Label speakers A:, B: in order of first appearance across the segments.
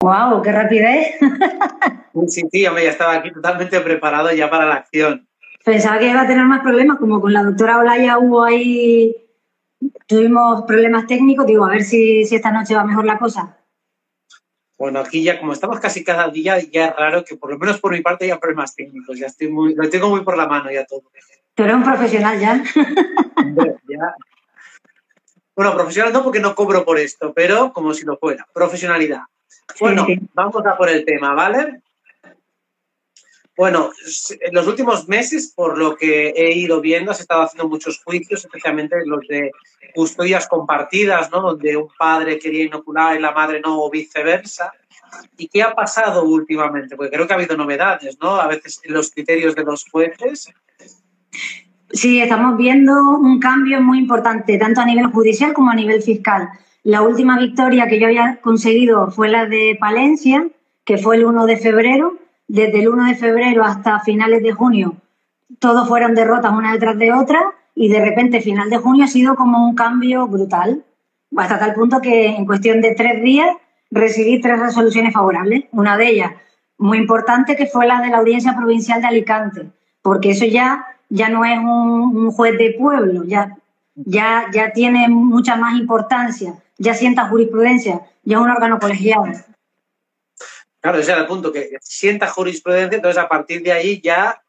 A: ¡Wow! ¡Qué rapidez!
B: Sí, sí, hombre, ya estaba aquí totalmente preparado ya para la acción.
A: Pensaba que iba a tener más problemas, como con la doctora Olaya tuvimos problemas técnicos, digo, a ver si esta noche va mejor la cosa.
B: Bueno, aquí ya como estamos casi cada día, ya es raro que por lo menos por mi parte haya problemas técnicos. Ya lo tengo muy por la mano ya todo.
A: Tú eres un profesional ya.
B: Ya. Bueno, profesional no porque no cobro por esto, pero como si lo fuera. Profesionalidad. Bueno,
A: Sí.
B: vamos a por el tema, ¿vale? Bueno, en los últimos meses, por lo que he ido viendo, se estado haciendo muchos juicios, especialmente los de custodias compartidas, ¿no? Donde un padre quería inocular y la madre no, o viceversa. ¿Y qué ha pasado últimamente? Porque creo que ha habido novedades, ¿no? A veces en los criterios de los jueces.
A: Sí, estamos viendo un cambio muy importante, tanto a nivel judicial como a nivel fiscal. La última victoria que yo había conseguido fue la de Palencia, que fue el 1 de febrero. Desde el 1 de febrero hasta finales de junio, todos fueron derrotas una detrás de otra y de repente final de junio ha sido como un cambio brutal, hasta tal punto que en cuestión de 3 días recibí 3 resoluciones favorables. Una de ellas, muy importante, que fue la de la Audiencia Provincial de Alicante, porque eso ya no es un juez de pueblo, ya tiene mucha más importancia, ya sienta jurisprudencia, ya es un órgano colegiado.
B: Claro, ese era el punto, que sienta jurisprudencia, entonces a partir de ahí ya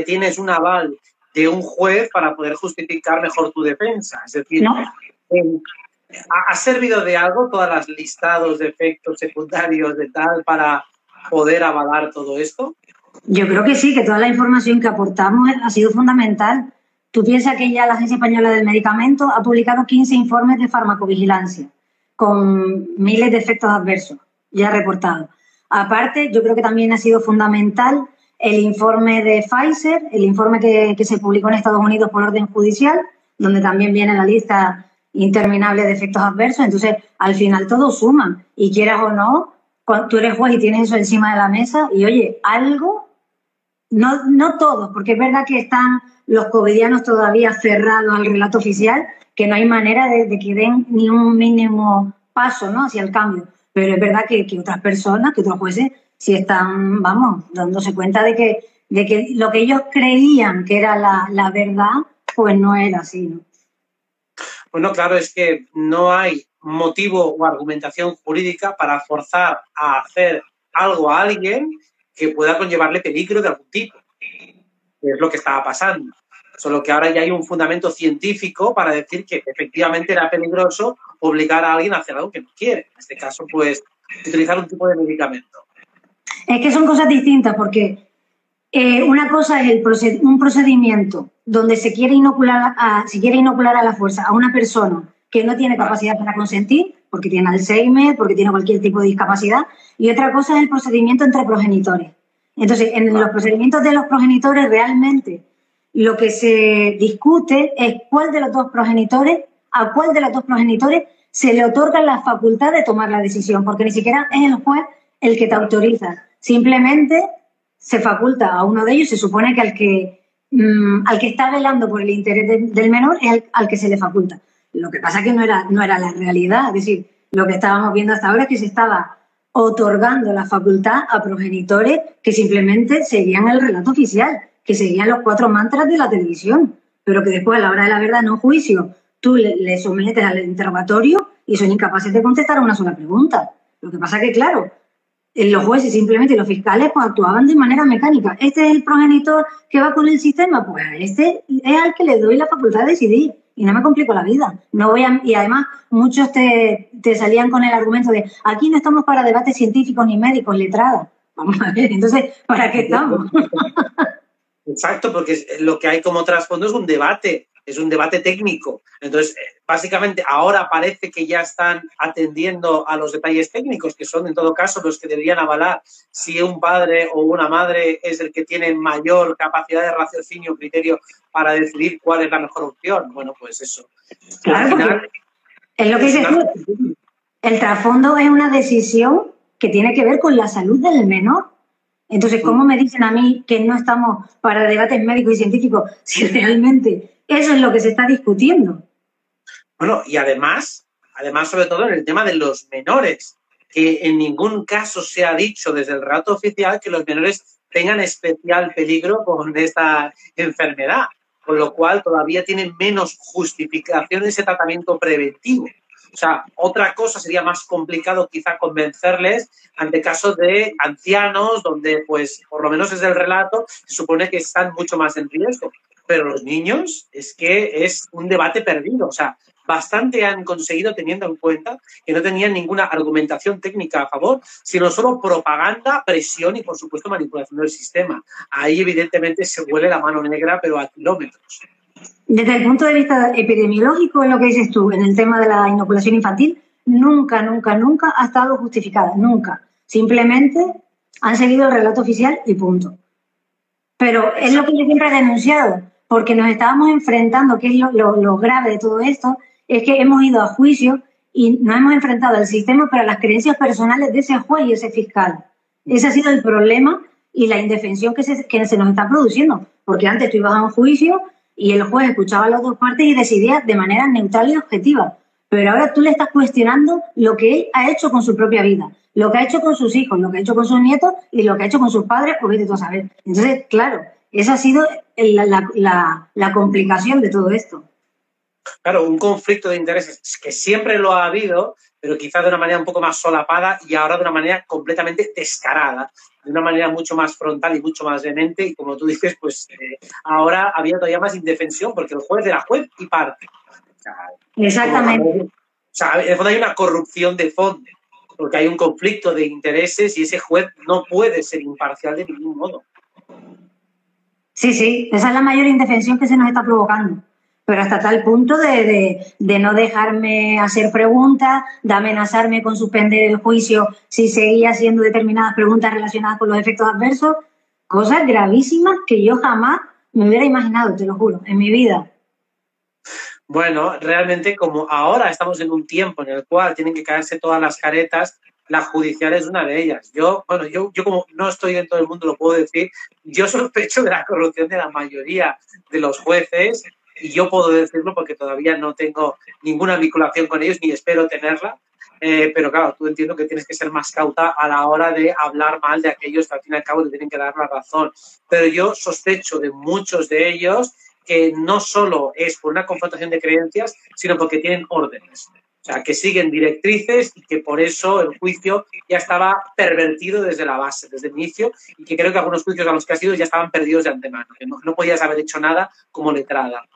B: tienes un aval de un juez para poder justificar mejor tu defensa. Es decir,
A: ¿No?
B: ¿ha servido de algo todas las listados de efectos secundarios de tal para poder avalar todo esto?
A: Yo creo que sí, que toda la información que aportamos ha sido fundamental. Tú piensas que ya la Agencia Española del Medicamento ha publicado 15 informes de farmacovigilancia con miles de efectos adversos ya reportados. Aparte, yo creo que también ha sido fundamental el informe de Pfizer, el informe que se publicó en Estados Unidos por orden judicial, donde también viene la lista interminable de efectos adversos. Entonces, al final todo suma. Y quieras o no, tú eres juez y tienes eso encima de la mesa y, oye, algo. No todos, porque es verdad que están los covidianos todavía cerrados al relato oficial, que no hay manera de que den ni un mínimo paso, ¿no?, hacia el cambio. Pero es verdad que otras personas, que otros jueces, sí están, vamos, dándose cuenta de que lo que ellos creían que era la verdad, pues no era así, ¿no?
B: Bueno, claro, es que no hay motivo o argumentación jurídica para forzar a hacer algo a alguien que pueda conllevarle peligro de algún tipo, que es lo que estaba pasando. Solo que ahora ya hay un fundamento científico para decir que efectivamente era peligroso obligar a alguien a hacer algo que no quiere. En este caso, pues, utilizar un tipo de medicamento.
A: Es que son cosas distintas, porque una cosa es un procedimiento donde se quiere inocular a la fuerza a una persona que no tiene capacidad para consentir, porque tiene Alzheimer, porque tiene cualquier tipo de discapacidad, y otra cosa es el procedimiento entre progenitores. Entonces, en los procedimientos de los progenitores, realmente lo que se discute es a cuál de los dos progenitores se le otorga la facultad de tomar la decisión, porque ni siquiera es el juez el que te autoriza. Simplemente se faculta a uno de ellos. Se supone que al que está velando por el interés del menor es al que se le faculta. Lo que pasa es que no era la realidad. Es decir, lo que estábamos viendo hasta ahora es que se estaba otorgando la facultad a progenitores que simplemente seguían el relato oficial, que seguían los 4 mantras de la televisión, pero que después, a la hora de la verdad, en un juicio, tú le sometes al interrogatorio y son incapaces de contestar a una sola pregunta. Lo que pasa es que, claro, los jueces simplemente, los fiscales, pues actuaban de manera mecánica. Este es el progenitor que va con el sistema, pues a este es al que le doy la facultad de decidir y no me complico la vida. Y además muchos te salían con el argumento de aquí no estamos para debates científicos ni médicos, letradas. Vamos a ver, entonces, ¿para qué estamos?
B: Exacto, porque lo que hay como trasfondo es un debate técnico. Entonces, básicamente, ahora parece que ya están atendiendo a los detalles técnicos, que son, en todo caso, los que deberían avalar si un padre o una madre es el que tiene mayor capacidad de raciocinio, criterio para decidir cuál es la mejor opción. Bueno, pues eso.
A: Claro, al final, es lo que dices tú. El trasfondo es una decisión que tiene que ver con la salud del menor. Entonces, ¿cómo me dicen a mí que no estamos para debates médicos y científicos si realmente eso es lo que se está discutiendo?
B: Bueno, y además, Además, sobre todo en el tema de los menores, que en ningún caso se ha dicho desde el relato oficial que los menores tengan especial peligro con esta enfermedad, con lo cual todavía tienen menos justificación ese tratamiento preventivo. O sea, otra cosa sería más complicado quizá convencerles ante casos de ancianos donde, pues, por lo menos desde el relato, se supone que están mucho más en riesgo. Pero los niños es que es un debate perdido. O sea, bastante han conseguido teniendo en cuenta que no tenían ninguna argumentación técnica a favor, sino solo propaganda, presión y, por supuesto, manipulación del sistema. Ahí, evidentemente, se huele la mano negra, pero a kilómetros.
A: Desde el punto de vista epidemiológico, en lo que dices tú, en el tema de la inoculación infantil, nunca, nunca, nunca ha estado justificada, nunca. Simplemente han seguido el relato oficial y punto. Pero es lo que yo siempre he denunciado, porque nos estábamos enfrentando, que es lo grave de todo esto, es que hemos ido a juicio y nos hemos enfrentado al sistema, pero a las creencias personales de ese juez y ese fiscal. Ese ha sido el problema y la indefensión que se nos está produciendo, porque antes tú ibas a un juicio y el juez escuchaba a las dos partes y decidía de manera neutral y objetiva. Pero ahora tú le estás cuestionando lo que él ha hecho con su propia vida, lo que ha hecho con sus hijos, lo que ha hecho con sus nietos y lo que ha hecho con sus padres, pues vete tú a saber. Entonces, claro, esa ha sido la complicación de todo esto.
B: Claro, un conflicto de intereses que siempre lo ha habido, pero quizás de una manera un poco más solapada y ahora de una manera completamente descarada, de una manera mucho más frontal y mucho más vehemente. Y como tú dices, pues ahora había todavía más indefensión porque el juez era juez y parte. O sea,
A: exactamente.
B: O sea, en el fondo hay una corrupción de fondo, porque hay un conflicto de intereses y ese juez no puede ser imparcial de ningún modo.
A: Sí, sí, esa es la mayor indefensión que se nos está provocando. Pero hasta tal punto de no dejarme hacer preguntas, de amenazarme con suspender el juicio si seguía haciendo determinadas preguntas relacionadas con los efectos adversos, cosas gravísimas que yo jamás me hubiera imaginado, te lo juro, en mi vida.
B: Bueno, realmente como ahora estamos en un tiempo en el cual tienen que caerse todas las caretas, la judicial es una de ellas. Yo como no estoy dentro del mundo, lo puedo decir, yo sospecho de la corrupción de la mayoría de los jueces y yo puedo decirlo porque todavía no tengo ninguna vinculación con ellos ni espero tenerla. Pero claro, tú entiendo que tienes que ser más cauta a la hora de hablar mal de aquellos que al fin y al cabo te tienen que dar la razón. Pero yo sospecho de muchos de ellos que no solo es por una confrontación de creencias, sino porque tienen órdenes. O sea, que siguen directrices y que por eso el juicio ya estaba pervertido desde la base, desde el inicio, y que creo que algunos juicios a los que ha sido ya estaban perdidos de antemano, que no podías haber hecho nada como letrada.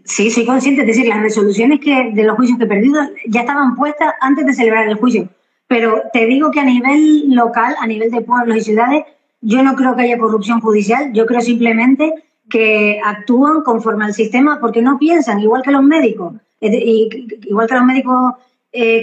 A: Sí, soy consciente, es decir, las resoluciones de los juicios que he perdido ya estaban puestas antes de celebrar el juicio. Pero te digo que a nivel local, a nivel de pueblos y ciudades, yo no creo que haya corrupción judicial, yo creo simplemente que actúan conforme al sistema porque no piensan, igual que los médicos. Igual que los médicos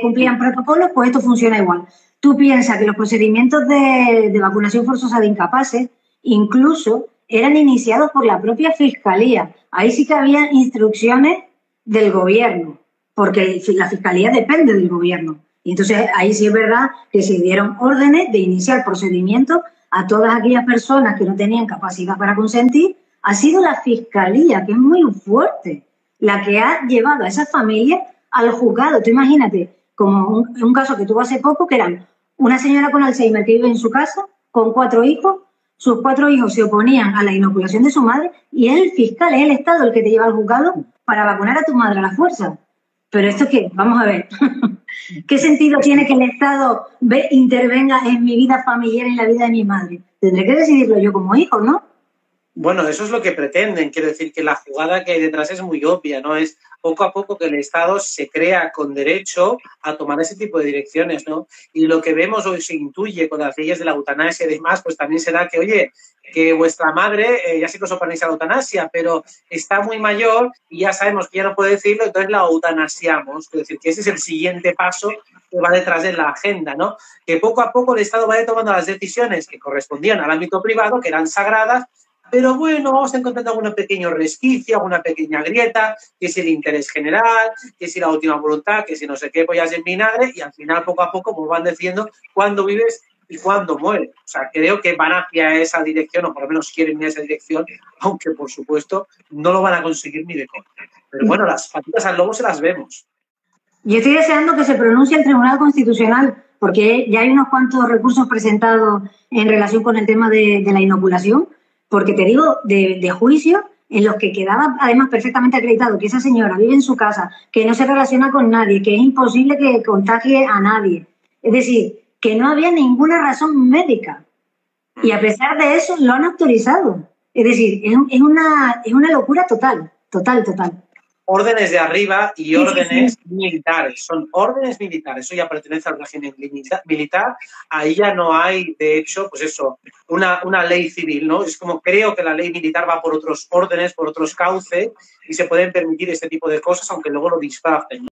A: cumplían protocolos, pues esto funciona igual. Tú piensas que los procedimientos de vacunación forzosa de incapaces incluso eran iniciados por la propia Fiscalía. Ahí sí que había instrucciones del gobierno, porque la Fiscalía depende del gobierno. Y entonces ahí sí es verdad que se dieron órdenes de iniciar procedimientos a todas aquellas personas que no tenían capacidad para consentir. Ha sido la Fiscalía, que es muy fuerte, la que ha llevado a esas familias al juzgado. Tú imagínate, como un caso que tuvo hace poco, que eran una señora con Alzheimer que vive en su casa con 4 hijos, sus 4 hijos se oponían a la inoculación de su madre y es el fiscal, es el Estado el que te lleva al juzgado para vacunar a tu madre a la fuerza. Pero esto qué, vamos a ver, ¿qué sentido tiene que el Estado intervenga en mi vida familiar, en la vida de mi madre? Tendré que decidirlo yo como hijo, ¿no?
B: Bueno, eso es lo que pretenden. Quiero decir que la jugada que hay detrás es muy obvia, ¿no? Es poco a poco que el Estado se crea con derecho a tomar ese tipo de direcciones, ¿no? Y lo que vemos hoy se intuye con las leyes de la eutanasia y demás, pues también será que, oye, que vuestra madre, ya sé que os oponéis a la eutanasia, pero está muy mayor y ya sabemos que ya no puede decirlo, entonces la eutanasiamos. Es decir, que ese es el siguiente paso que va detrás de la agenda, ¿no? Que poco a poco el Estado vaya tomando las decisiones que correspondían al ámbito privado, que eran sagradas, pero bueno, vamos encontrando algún pequeño resquicio, alguna pequeña grieta, que es el interés general, que es la última voluntad, que si no sé qué pollas en vinagre, y al final, poco a poco, como van diciendo, cuándo vives y cuándo mueres. O sea, creo que van hacia esa dirección, o por lo menos quieren ir a esa dirección, aunque, por supuesto, no lo van a conseguir ni de coña. Pero bueno, las patitas al lobo se las vemos.
A: Yo estoy deseando que se pronuncie el Tribunal Constitucional, porque ya hay unos cuantos recursos presentados en relación con el tema de la inoculación, porque te digo, de juicios en los que quedaba además perfectamente acreditado que esa señora vive en su casa, que no se relaciona con nadie, que es imposible que contagie a nadie. Es decir, que no había ninguna razón médica. Y a pesar de eso lo han autorizado. Es decir, es una locura total, total, total.
B: Órdenes de arriba y órdenes militares. Son órdenes militares. Eso ya pertenece al régimen militar. Ahí ya no hay, de hecho, pues eso, una ley civil, ¿no? Es como creo que la ley militar va por otros órdenes, por otros cauces y se pueden permitir este tipo de cosas, aunque luego lo disfracen, ¿no?